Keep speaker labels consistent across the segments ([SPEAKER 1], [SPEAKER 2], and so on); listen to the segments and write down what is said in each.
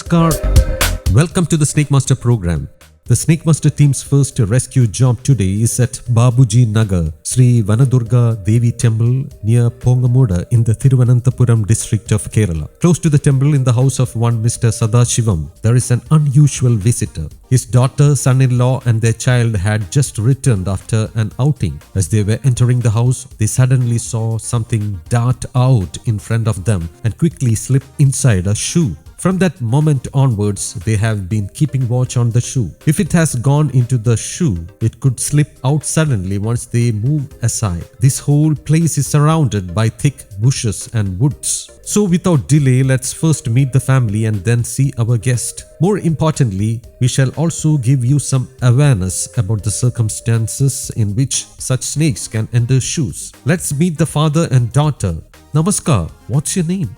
[SPEAKER 1] Namaskar. Welcome to the Snake Master program. The Snake Master team's first rescue job today is at Babuji Nagar, Sri Vanadurga Devi Temple near Pongummood in the Thiruvananthapuram district of Kerala. Close to the temple, in the house of one Mr Sadashivam, there is an unusual visitor. His daughter, son-in-law and their child had just returned after an outing. As they were entering the house, they suddenly saw something dart out in front of them and quickly slip inside a shoe. From that moment onwards, they have been keeping watch on the shoe. If it has gone into the shoe, it could slip out suddenly once they move aside. This whole place is surrounded by thick bushes and woods. So without delay, let's first meet the family and then see our guest. More importantly, we shall also give you some awareness about the circumstances in which such snakes can enter shoes. Let's meet the father and daughter. Namaskar, what's your name?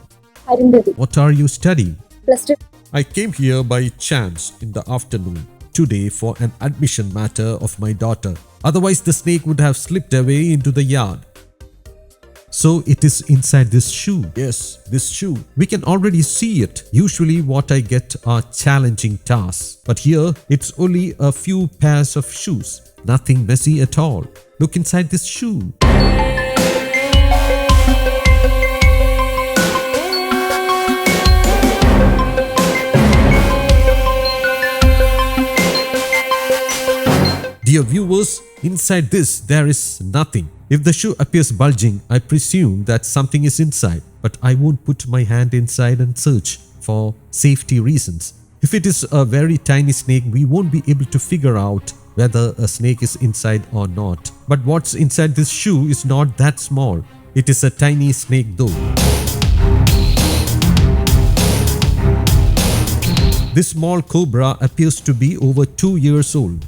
[SPEAKER 2] Arundhati.
[SPEAKER 1] What are you studying?
[SPEAKER 2] +2.
[SPEAKER 1] I came here by chance in the afternoon today for an admission matter of my daughter. Otherwise, the snake would have slipped away into the yard. So it is inside this shoe. Yes, this shoe. We can already see it. Usually what I get are challenging tasks. But here it's only a few pairs of shoes. Nothing messy at all. Look inside this shoe. Dear viewers, inside this there is nothing. If the shoe appears bulging, I presume that something is inside, but I won't put my hand inside and search for safety reasons. If it is a very tiny snake, we won't be able to figure out whether a snake is inside or not. But what's inside this shoe is not that small. It is a tiny snake though. This small cobra appears to be over 2 years old.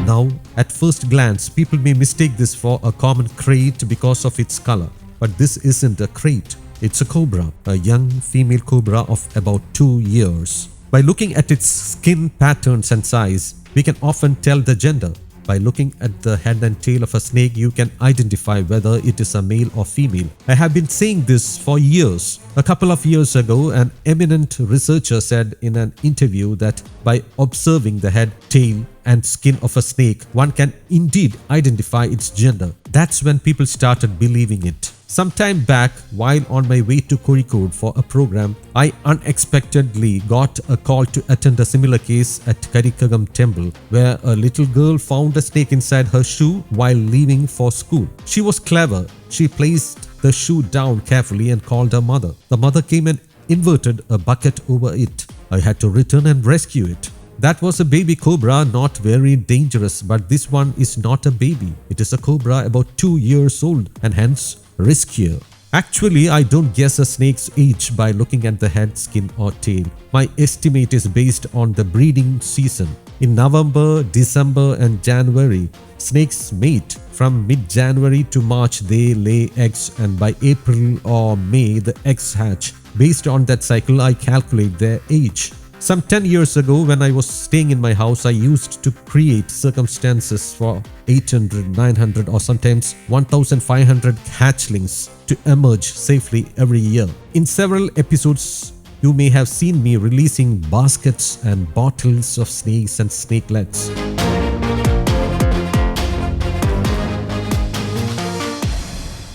[SPEAKER 1] Now, at first glance, people may mistake this for a common crate because of its color. But this isn't a crate, it's a cobra, a young female cobra of about 2 years. By looking at its skin patterns and size, we can often tell the gender. By looking at the head and tail of a snake, you can identify whether it is a male or female. I have been saying this for years. A couple of years ago, an eminent researcher said in an interview that by observing the head, tail, and skin of a snake, one can indeed identify its gender. That's when people started believing it. Some time back, while on my way to Kozhikode for a program, I unexpectedly got a call to attend a similar case at Karikagam Temple, where a little girl found a snake inside her shoe while leaving for school. She was clever. She placed the shoe down carefully and called her mother. The mother came and inverted a bucket over it. I had to return and rescue it. That was a baby cobra, not very dangerous, but this one is not a baby. It is a cobra about 2 years old and hence riskier. Actually, I don't guess a snake's age by looking at the head, skin or tail. My estimate is based on the breeding season. In November, December and January, snakes mate. From mid-January to March, they lay eggs, and by April or May, the eggs hatch. Based on that cycle, I calculate their age. Some 10 years ago, when I was staying in my house, I used to create circumstances for 800, 900 or sometimes 1500 hatchlings to emerge safely every year. In several episodes, you may have seen me releasing baskets and bottles of snakes and snakelets.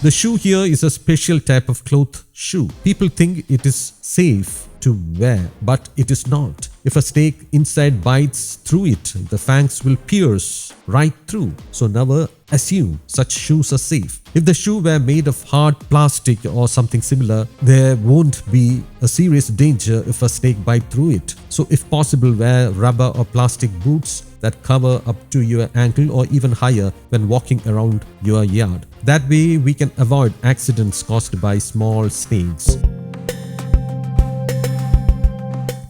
[SPEAKER 1] The shoe here is a special type of cloth shoe. People think it is safe to wear, but it is not. If a snake inside bites through it, the fangs will pierce right through. So never assume such shoes are safe. If the shoe were made of hard plastic or something similar, there won't be a serious danger if a snake bite through it. So if possible, wear rubber or plastic boots that cover up to your ankle or even higher when walking around your yard. That way we can avoid accidents caused by small snakes.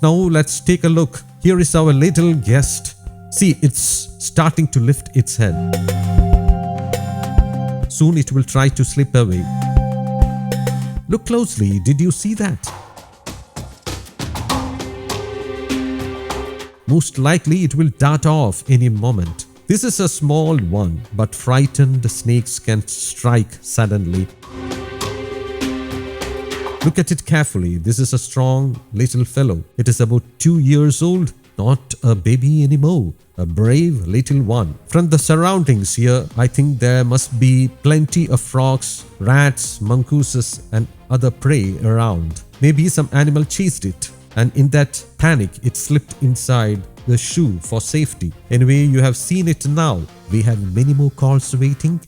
[SPEAKER 1] Now let's take a look. Here is our little guest. See, it's starting to lift its head. Soon it will try to slip away. Look closely. Did you see that? Most likely it will dart off any moment. This is a small one, but frightened snakes can strike suddenly. Look at it carefully. This is a strong little fellow. It is about 2 years old, not a baby anymore. A brave little one. From the surroundings here, I think there must be plenty of frogs, rats, mongooses and other prey around. Maybe some animal chased it, and in that panic it slipped inside the shoe for safety. Anyway, you have seen it now. We have many more calls waiting.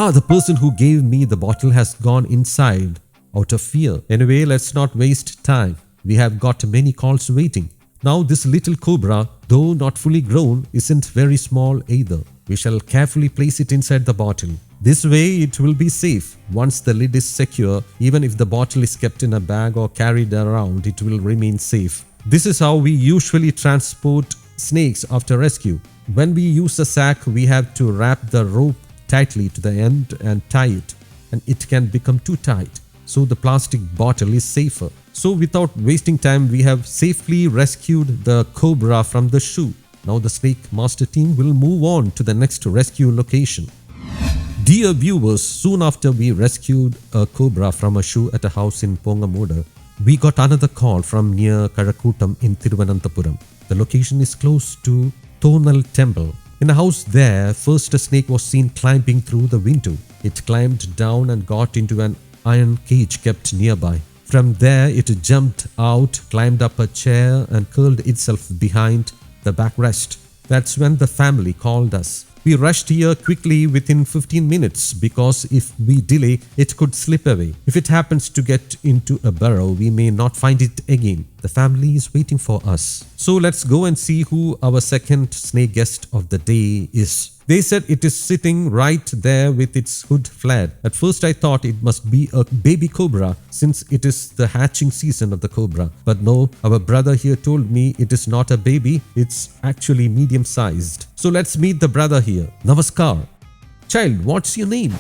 [SPEAKER 1] The person who gave me the bottle has gone inside out of fear. Anyway, let's not waste time. We have got many calls waiting. Now this little cobra, though not fully grown, isn't very small either. We shall carefully place it inside the bottle. This way it will be safe. Once the lid is secure, even if the bottle is kept in a bag or carried around, it will remain safe. This is how we usually transport snakes after rescue. When we use a sack, we have to wrap the rope tightly to the end and tie it, and it can become too tight, so the plastic bottle is safer. So without wasting time, we have safely rescued the cobra from the shoe. Now the Snake Master team will move on to the next rescue location. Dear viewers, soon after we rescued a cobra from a shoe at a house in Pongummood, we got another call from near Karakootam in Thiruvananthapuram. The location is close to Thiruvananthapuram Temple. In a house there, first a snake was seen climbing through the window. It climbed down and got into an iron cage kept nearby. From there, it jumped out, climbed up a chair and curled itself behind the backrest. That's when the family called us. We rushed here quickly within 15 minutes because if we delay, it could slip away. If it happens to get into a burrow, we may not find it again. The family is waiting for us. So let's go and see who our second snake guest of the day is. They said it is sitting right there with its hood flared. At first I thought it must be a baby cobra since it is the hatching season of the cobra. But no, our brother here told me it is not a baby, it's actually medium sized. So let's meet the brother here. Namaskar. Child, what's your name?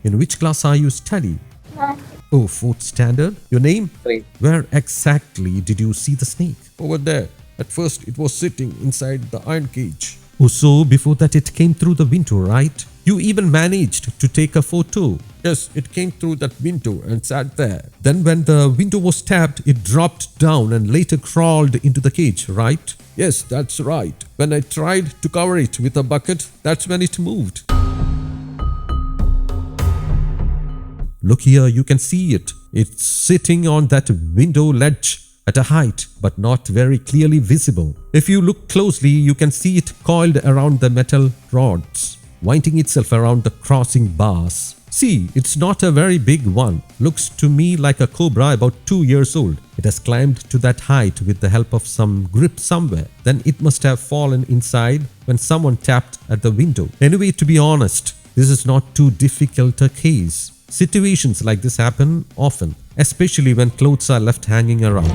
[SPEAKER 1] In which class are you studying? Oh, 4th standard. Your name?
[SPEAKER 2] 3.
[SPEAKER 1] Where exactly did you see the snake? Over there. At first it was sitting inside the iron cage. Oh, so before that it came through the window, right? You even managed to take a photo. Yes, it came through that window and sat there. Then when the window was tapped, it dropped down and later crawled into the cage, right? Yes, that's right. When I tried to cover it with a bucket, that's when it moved. Look here, you can see it. It's sitting on that window ledge at a height, but not very clearly visible. If you look closely, you can see it coiled around the metal rods, winding itself around the crossing bars. See, it's not a very big one. Looks to me like a cobra about 2 years old. It has climbed to that height with the help of some grip somewhere. Then it must have fallen inside when someone tapped at the window. Anyway, to be honest, this is not too difficult a case. Situations like this happen often, especially when clothes are left hanging around.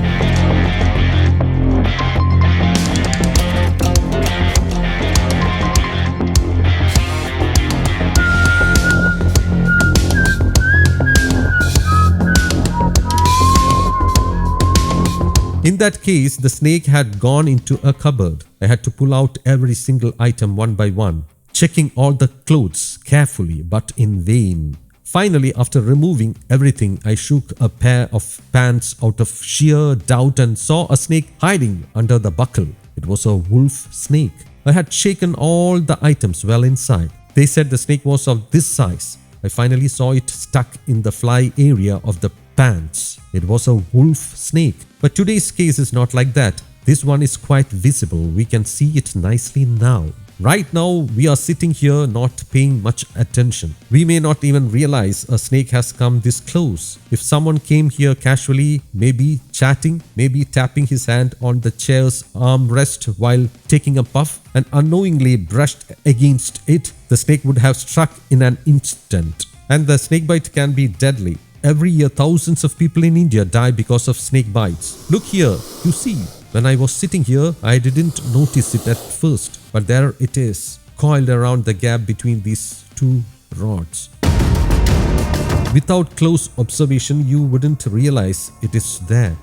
[SPEAKER 1] In that case, the snake had gone into a cupboard. I had to pull out every single item one by one, checking all the clothes carefully, but in vain. Finally, after removing everything, I shook a pair of pants out of sheer doubt and saw a snake hiding under the buckle. It was a wolf snake. I had shaken all the items well inside. They said the snake was of this size. I finally saw it stuck in the fly area of the pants. It was a wolf snake. But today's case is not like that. This one is quite visible. We can see it nicely now. Right now, we are sitting here not paying much attention. We may not even realize a snake has come this close. If someone came here casually, maybe chatting, maybe tapping his hand on the chair's armrest while taking a puff and unknowingly brushed against it, the snake would have struck in an instant. And the snake bite can be deadly. Every year, thousands of people in India die because of snake bites. Look here, you see. When I was sitting here, I didn't notice it at first, but there it is, coiled around the gap between these two rods. Without close observation, you wouldn't realize it is there.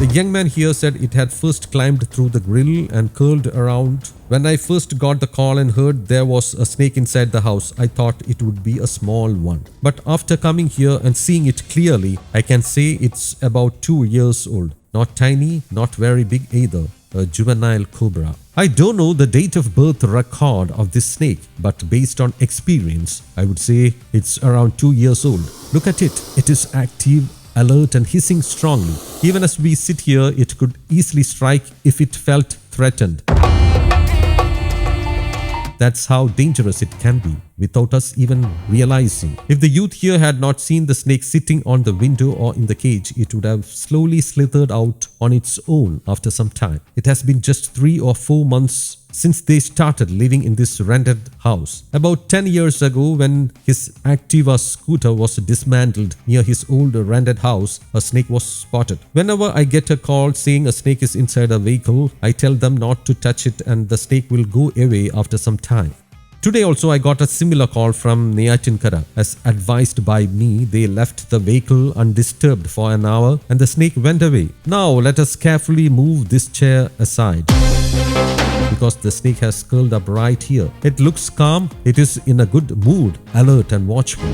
[SPEAKER 1] The young man here said it had first climbed through the grill and curled around. When I first got the call and heard there was a snake inside the house, I thought it would be a small one. But after coming here and seeing it clearly, I can say it's about 2 years old. Not tiny, not very big either. A juvenile cobra. I don't know the date of birth record of this snake, but based on experience, I would say it's around 2 years old. Look at it. It is active, alert and hissing strongly. Even as we sit here, it could easily strike if it felt threatened. That's how dangerous it can be, without us even realizing. If the youth here had not seen the snake sitting on the window or in the cage, it would have slowly slithered out on its own after some time. It has been just 3 or 4 months since they started living in this rented house. About 10 years ago, when his Activa scooter was dismantled near his old rented house, a snake was spotted. Whenever I get a call saying a snake is inside a vehicle, I tell them not to touch it and the snake will go away after some time. Today also I got a similar call from Neyatinkara. As advised by me, they left the vehicle undisturbed for an hour and the snake went away. Now let us carefully move this chair aside, because the snake has curled up right here. It looks calm, it is in a good mood, alert and watchful.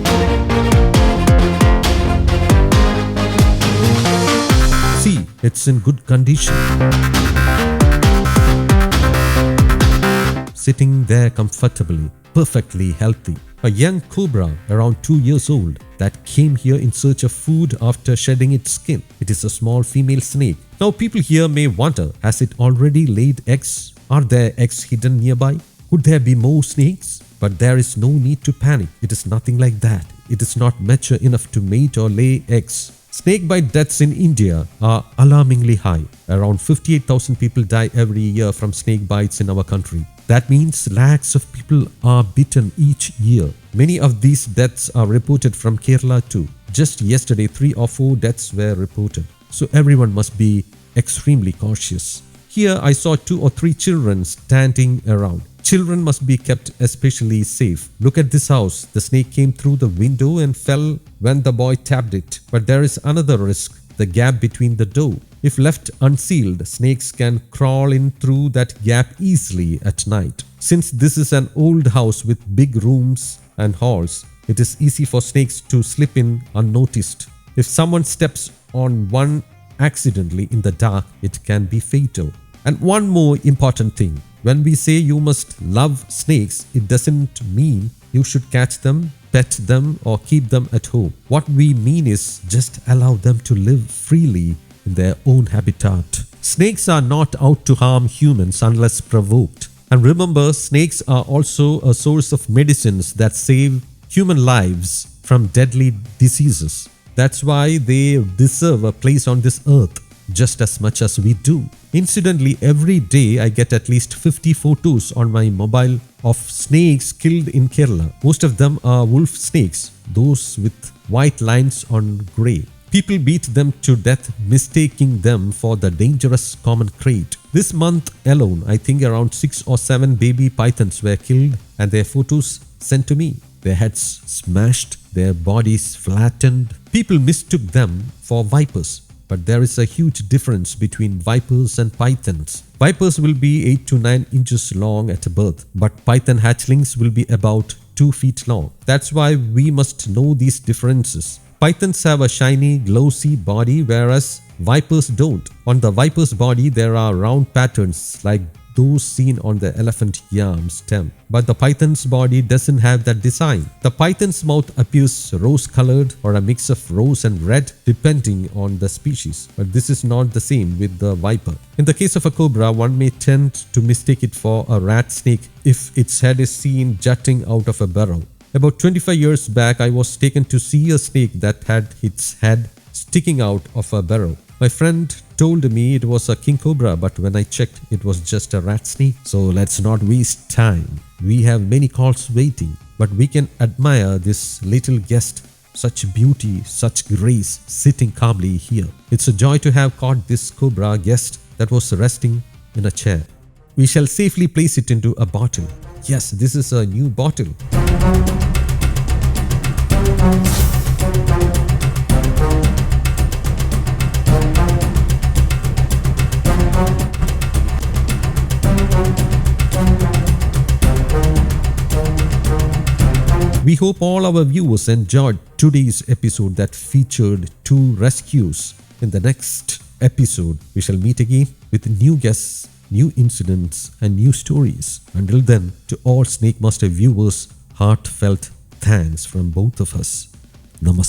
[SPEAKER 1] See, it's in good condition. Sitting there comfortably, perfectly healthy. A young cobra around 2 years old that came here in search of food after shedding its skin. It is a small female snake. Now people here may wonder, has it already laid eggs? Are there eggs hidden nearby? Could there be more snakes? But there is no need to panic. It is nothing like that. It is not mature enough to mate or lay eggs. Snake bite deaths in India are alarmingly high. Around 58,000 people die every year from snake bites in our country. That means lakhs of people are bitten each year. Many of these deaths are reported from Kerala too. Just yesterday, 3 or 4 deaths were reported. So everyone must be extremely cautious. Here I saw 2 or 3 children standing around. Children must be kept especially safe. Look at this house. The snake came through the window and fell when the boy tapped it. But there is another risk, the gap between the door. If left unsealed, snakes can crawl in through that gap easily at night. Since this is an old house with big rooms and halls, it is easy for snakes to slip in unnoticed. If someone steps on one accidentally in the dark, it can be fatal. And one more important thing. When we say you must love snakes, it doesn't mean you should catch them, pet them or keep them at home. What we mean is just allow them to live freely in their own habitat. Snakes are not out to harm humans unless provoked. And remember, snakes are also a source of medicines that save human lives from deadly diseases. That's why they deserve a place on this earth just as much as we do. Incidentally, every day I get at least 50 photos on my mobile of snakes killed in Kerala. Most of them are wolf snakes, those with white lines on grey. People beat them to death, mistaking them for the dangerous common krait. This month alone, I think around 6 or 7 baby pythons were killed and their photos sent to me. Their heads smashed, their bodies flattened. People mistook them for vipers. But there is a huge difference between vipers and pythons. Vipers will be 8 to 9 inches long at birth, but python hatchlings will be about 2 feet long. That's why we must know these differences. Pythons have a shiny, glossy body, whereas vipers don't. On the viper's body, there are round patterns like those seen on the elephant yam stem. But the python's body doesn't have that design. The python's mouth appears rose-colored or a mix of rose and red depending on the species. But this is not the same with the viper. In the case of a cobra, one may tend to mistake it for a rat snake if its head is seen jutting out of a burrow. About 25 years back, I was taken to see a snake that had its head sticking out of a burrow. My friend told me it was a king cobra, but when I checked, it was just a rat snake. So let's not waste time. We have many calls waiting, but we can admire this little guest. Such beauty, such grace, sitting calmly here. It's a joy to have caught this cobra guest that was resting in a chair. We shall safely place it into a bottle. Yes, this is a new bottle. We hope all our viewers enjoyed today's episode that featured 2 rescues. In the next episode, we shall meet again with new guests, new incidents, and new stories. Until then, to all Snake Master viewers, heartfelt thanks from both of us. Namaste.